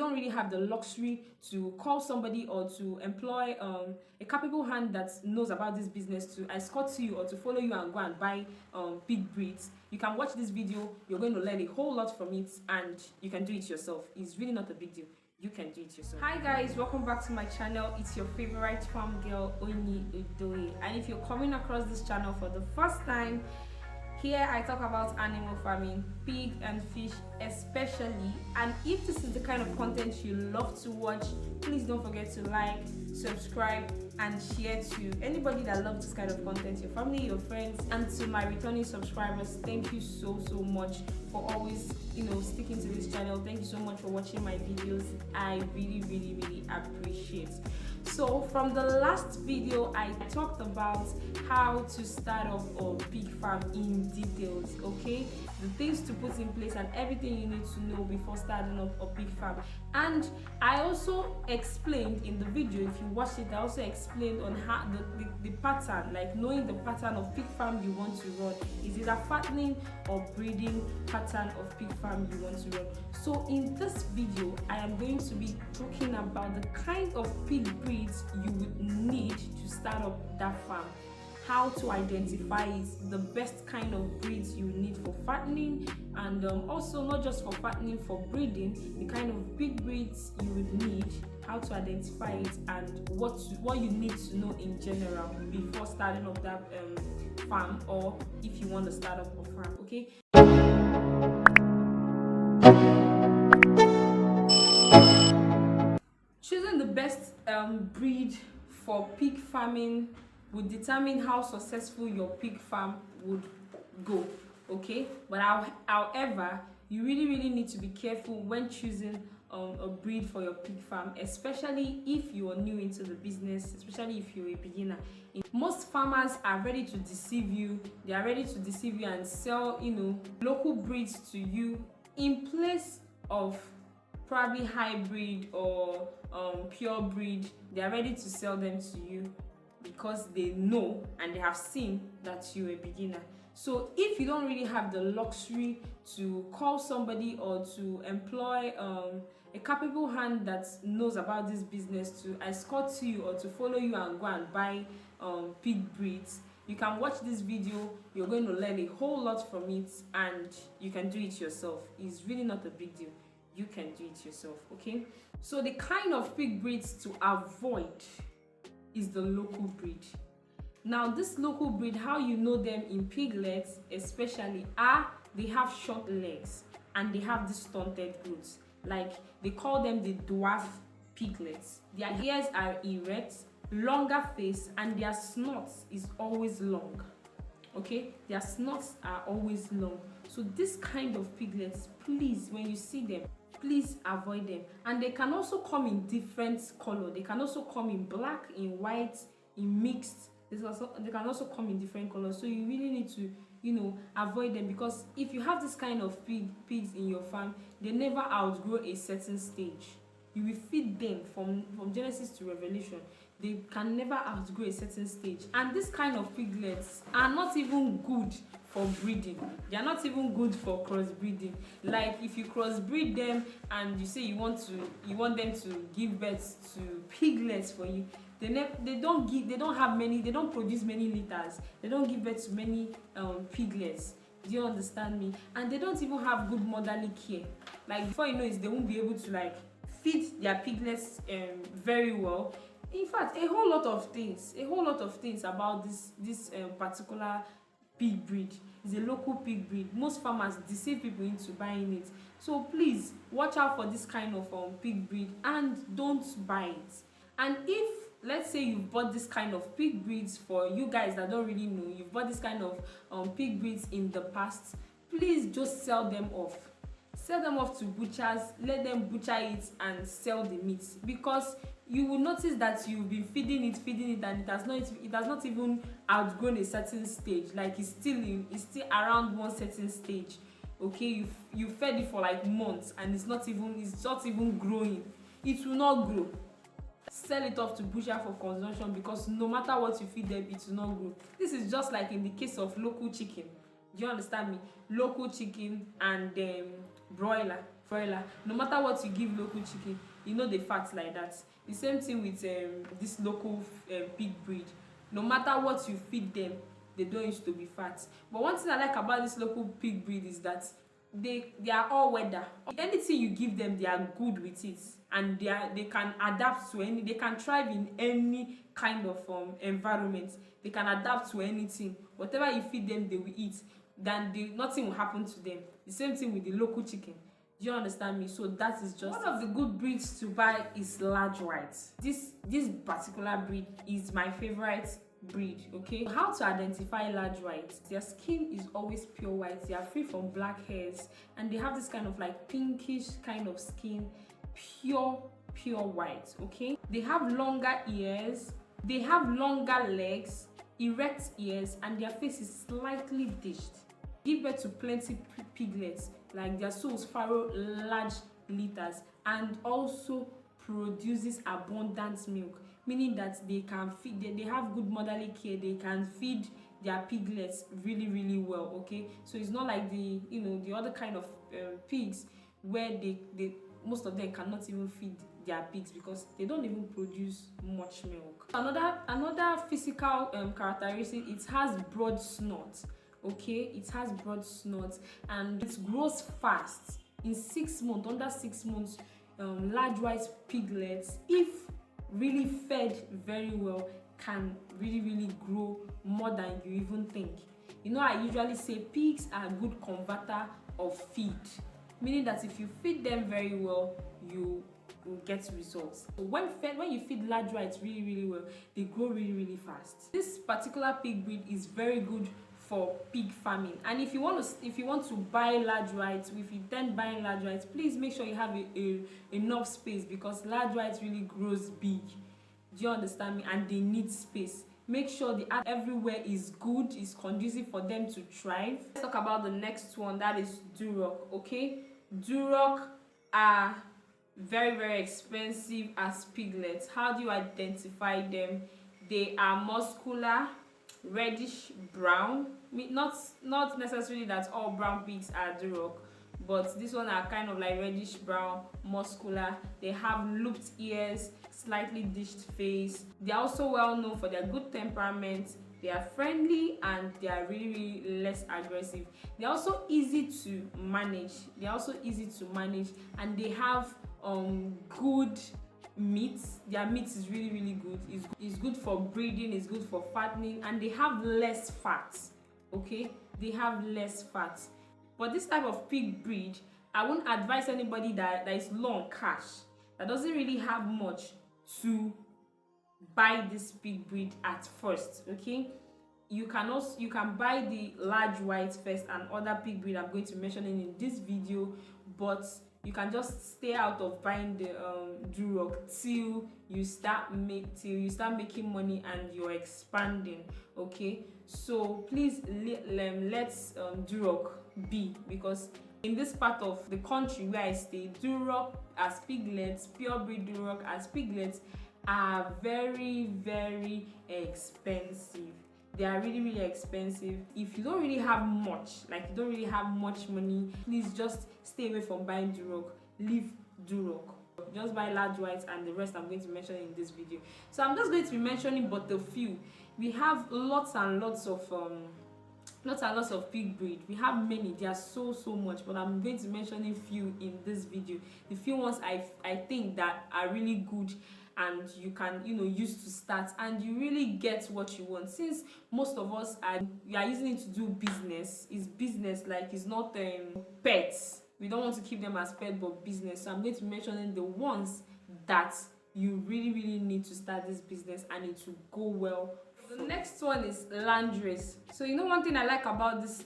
don't really have the luxury to call somebody or to employ a capable hand that knows about this business to escort you or to follow you and go and buy pig breeds, you can watch this video. You're going to learn a whole lot from it, and you can do it yourself. It's really not a big deal. You can do it yourself. Hi guys, welcome back to my channel. It's your favorite farm girl, Onyii Udoye. And if you're coming across this channel for the first time, here I talk about animal farming, pig and fish especially. And if this is the kind of content you love to watch, please don't forget to like, subscribe, and share to anybody that loves this kind of content, your family, your friends. And to my returning subscribers, thank you so much for always sticking to this channel. Thank you so much for watching my videos. I really appreciate. So from the last video, I talked about how to start up a pig farm in details, okay? The things to put in place and everything you need to know before starting up a pig farm. And I also explained in the video, if you watched it, I also explained on how the pattern, like knowing the pattern of pig farm you want to run. Is it a fattening or breeding pattern of pig farm you want to run? So in this video, I am going to be talking about the kind of pig breeds you would need to start up that farm, how to identify it, the best kind of breeds you need for fattening, and also not just for fattening, for breeding, the kind of pig breeds you would need, how to identify it, and what you need to know in general before starting up that farm, or if you want to start up a farm, okay? Choosing the best breed for pig farming would determine how successful your pig farm would go, okay? But however, you really need to be careful when choosing a breed for your pig farm, especially if you are new into the business, especially if you're a beginner. Most farmers are ready to deceive you. They are ready to deceive you and sell local breeds to you in place of probably hybrid or pure breed. They are ready to sell them to you because they know and they have seen that you're a beginner. So if you don't really have the luxury to call somebody or to employ a capable hand that knows about this business to escort you or to follow you and go and buy pig breeds, you can watch this video. You're going to learn a whole lot from it, and you can do it yourself. It's really not a big deal. You can do it yourself, okay? So the kind of pig breeds to avoid is the local breed. Now this local breed, how you know them in piglets especially, they have short legs and they have these stunted growths. Like they call them the dwarf piglets. Their ears are erect, longer face, and their snots is always long, okay? Their snots are always long. So this kind of piglets, please, when you see them, please avoid them. And they can also come in different color. They can also come in black, in white, in mixed. They can also come in different colors. So you really need to avoid them, because if you have this kind of pigs in your farm, they never outgrow a certain stage. You will feed them from Genesis to Revelation. They can never outgrow a certain stage. And this kind of piglets are not even good for breeding. They are not even good for crossbreeding. Like if you crossbreed them and you say you want them to give birth to piglets for you, they don't produce many litters. They don't give birth to many piglets. Do you understand me? And they don't even have good motherly care. Like before you know it, they won't be able to feed their piglets very well. In fact, a whole lot of things about this particular pig breed is a local pig breed. Most farmers deceive people into buying it. So please watch out for this kind of pig breed and don't buy it. And if, let's say, you've bought this kind of pig breeds, for you guys that don't really know, you've bought this kind of pig breeds in the past, please just sell them off. Sell them off to butchers. Let them butcher it and sell the meat, because you will notice that you've been feeding it, and it has not even outgrown a certain stage. Like it's still around one certain stage. Okay, you fed it for like months and it's not even growing. It will not grow. Sell it off to butcher for consumption, because no matter what you feed them, it will not grow. This is just like in the case of local chicken. Do you understand me? Local chicken and broiler. broiler. No matter what you give local chicken, you know the fat like that. The same thing with this local pig breed. No matter what you feed them, they don't used to be fat. But one thing I like about this local pig breed is that they are all weather. Anything you give them, they are good with it, and they can adapt to they can thrive in any kind of environment. They can adapt to anything. Whatever you feed them, they will eat. Nothing will happen to them. The same thing with the local chicken. Do you understand me? So that is just one of the good breeds to buy is large whites. This particular breed is my favorite breed. Okay, how to identify large whites? Their skin is always pure white. They are free from black hairs, and they have this kind of like pinkish kind of skin, pure white. Okay, they have longer ears, they have longer legs, erect ears, and their face is slightly dished. Give birth to plenty piglets, like their souls farrow large litters, and also produces abundant milk, meaning that they can feed, they have good motherly care, they can feed their piglets really well. Okay, so it's not like the the other kind of pigs where they most of them cannot even feed their pigs because they don't even produce much milk. Another physical characteristic, it has broad snout. Okay, it has broad snout and it grows fast. In 6 months, under 6 months, large white piglets, if really fed very well, can really grow more than you even think. I usually say pigs are a good converter of feed, meaning that if you feed them very well, you will get results. So when you feed large whites really well, they grow really fast. This particular pig breed is very good for pig farming, and if you want to buy large whites, if you intend buying large whites, please make sure you have enough space, because large whites really grows big. Do you understand me? And they need space. Make sure the earth everywhere is good, is conducive for them to thrive. Let's talk about the next one, that is Duroc. Okay, Duroc are very expensive as piglets. How do you identify them? They are muscular, reddish brown. Not necessarily that all brown pigs are Duroc, but this one are kind of like reddish brown, muscular. They have looped ears, slightly dished face. They are also well known for their good temperament. They are friendly and they are really less aggressive. They are also easy to manage. And they have good meat. Their meat is really good. It's good for breeding, it's good for fattening, and they have less fat. Okay, they have less fat. But this type of pig breed, I won't advise anybody that is low on cash, that doesn't really have much, to buy this pig breed at first. Okay, you can buy the large white first and other pig breed I'm going to mention in this video, but you can just stay out of buying the Duroc till you start making money and you're expanding. Okay, so please let's Duroc be, because in this part of the country where I stay, Duroc as piglets, pure breed Duroc as piglets, are very expensive. They are really expensive. If you don't really have much, like you don't really have much money, please just stay away from buying Duroc. Leave Duroc. Just buy large whites, and the rest I'm going to mention in this video. So I'm just going to be mentioning but a few. We have lots and lots of pig breed. We have many. There are so much, but I'm going to mention a few in this video. The few ones I think that are really good and you can use to start, and you really get what you want. Since most of us are using it to do business, it's business, like it's not pets. We don't want to keep them as pets but business. So I'm going to mention the ones that you really need to start this business and it will go well. The next one is landrace. So one thing I like about this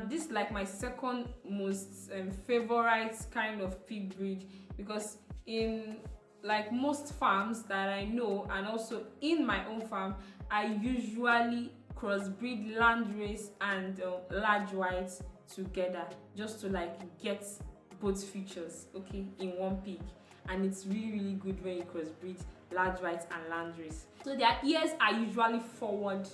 this like my second most favorite kind of pig breed, because in like most farms that I know, and also in my own farm, I usually crossbreed landrace and large whites together, just to like get both features, okay, in one pig. And it's really good when you crossbreed large whites and landrace. So their ears are usually forward.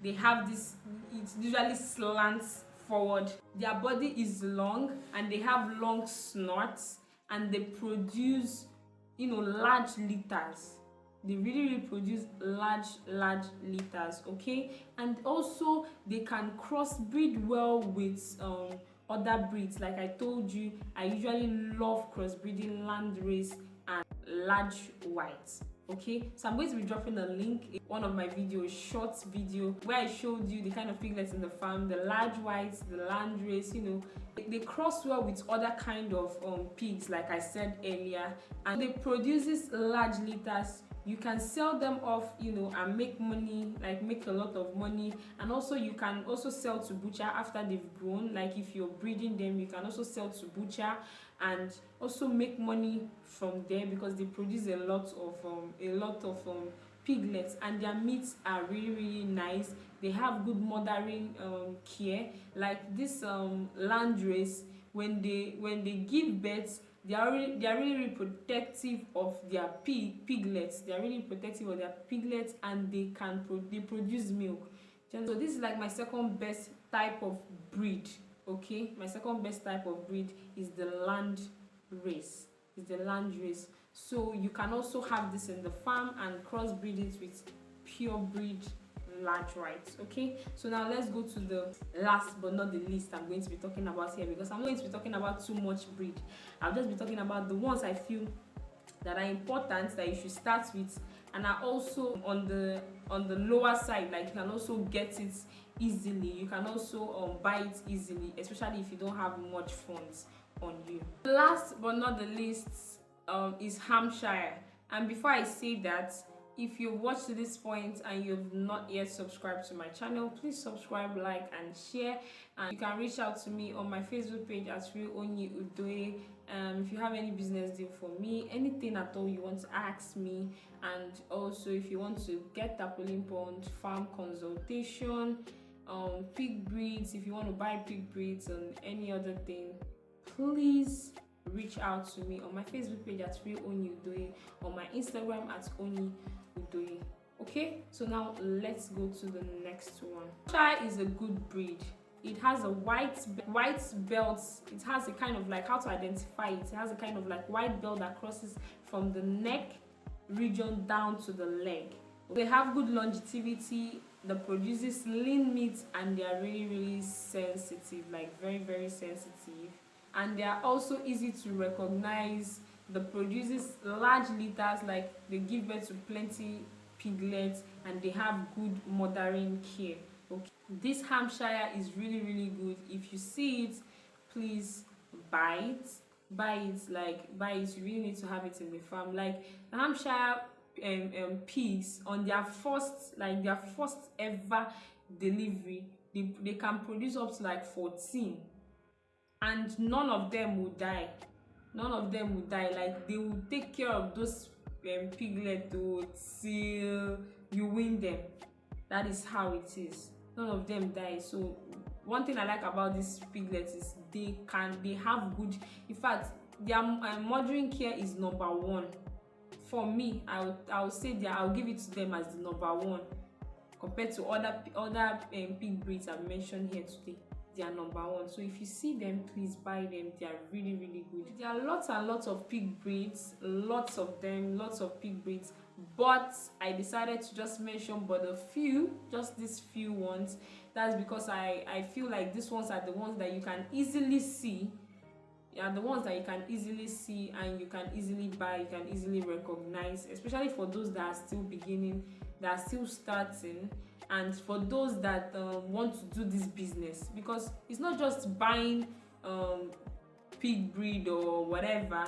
They have this, it usually slants forward. Their body is long and they have long snorts, and they produce, you know, large litters. They really produce large litters, okay? And also they can crossbreed well with other breeds. Like I told you, I usually love crossbreeding landrace and large whites. Okay, so I'm going to be dropping a link in one of my videos, short video, where I showed you the kind of piglets in the farm, the large whites, the landrace. You know, they cross well with other kind of pigs, like I said earlier, and they produces large litters. You can sell them off, you know, and make money, like make a lot of money. And also you can also sell to butcher after they've grown. Like if you're breeding them, you can also sell to butcher and also make money from there, because they produce a lot of piglets, and their meats are really nice. They have good mothering care. Like this landrace, when they give birth, they are really protective of their piglets. They are really protective of their piglets, and they produce milk. So this is like my second best type of breed. Okay, my second best type of breed is the land race. So you can also have this in the farm and crossbreed it with pure breed large whites. Okay, so now let's go to the last but not the least I'm going to be talking about here, because I'm not going to be talking about too much breed. I'll just be talking about the ones I feel that are important, that you should start with, and are also on the lower side. Like you can also get it easily. You can also buy it easily, especially if you don't have much funds on you. Last but not the least is Hampshire. And before I say that, if you've watched to this point and you've not yet subscribed to my channel, please subscribe, like and share. And you can reach out to me on my Facebook page at Onyii Udoye. If you have any business deal for me, anything at all you want to ask me, and also if you want to get Tarpaulin Ponds farm consultation, pig breeds, if you want to buy pig breeds and any other thing, please reach out to me on my Facebook page at Onyii Udoye, on my Instagram at Onyii Udoye. Okay, so now let's go to the next one. Hampshire is a good breed. It has a white belt. It has a kind of like, how to identify it, it has a kind of like white belt that crosses from the neck region down to the leg. They have good longevity, that produces lean meat, and they are really sensitive, like very sensitive. And they are also easy to recognize. The produces large litters, like they give birth to plenty piglets, and they have good mothering care. Okay, this Hampshire is really good. If you see it, please buy it. You really need to have it in the farm. Like the Hampshire pigs, on their first ever delivery, they can produce up to like 14, and none of them will die. Like they will take care of those piglets till you win them. That is how it is. None of them die. So one thing I like about these piglets is they have good, in fact their mothering care is number one. For me, I'll say that I'll give it to them as the number one compared to other pig breeds I've mentioned here today. They are number one. So if you see them, please buy them. They are really good. There are lots and lots of pig breeds, lots of pig breeds, but I decided to just mention but a few, just these few ones. That's because I feel like these ones are the ones that you can easily see. The ones that you can easily see and you can easily buy, you can easily recognize, especially for those that are still beginning, that are still starting, and for those that want to do this business. Because it's not just buying pig breed or whatever,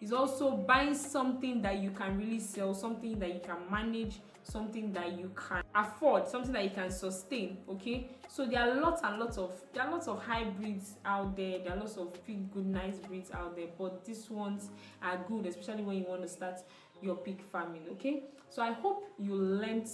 it's also buying something that you can really sell, something that you can manage, something that you can afford, something that you can sustain. Okay, so there are lots of hybrids out there. There are lots of good nice breeds out there, but these ones are good, especially when you want to start your pig farming. Okay, so I hope you learned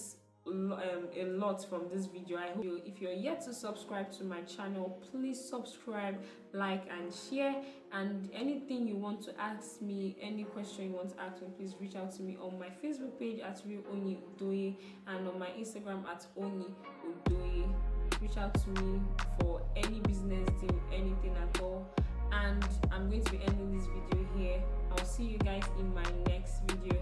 a lot from this video. I hope if you're yet to subscribe to my channel, please subscribe, like and share. And anything you want to ask me, any question you want to ask me, please reach out to me on my Facebook page at Onyii Udoye and on my Instagram at Onyii Udoye. reach out to me for any business deal, anything at all. And I'm going to be ending this video here. I'll see you guys in my next video.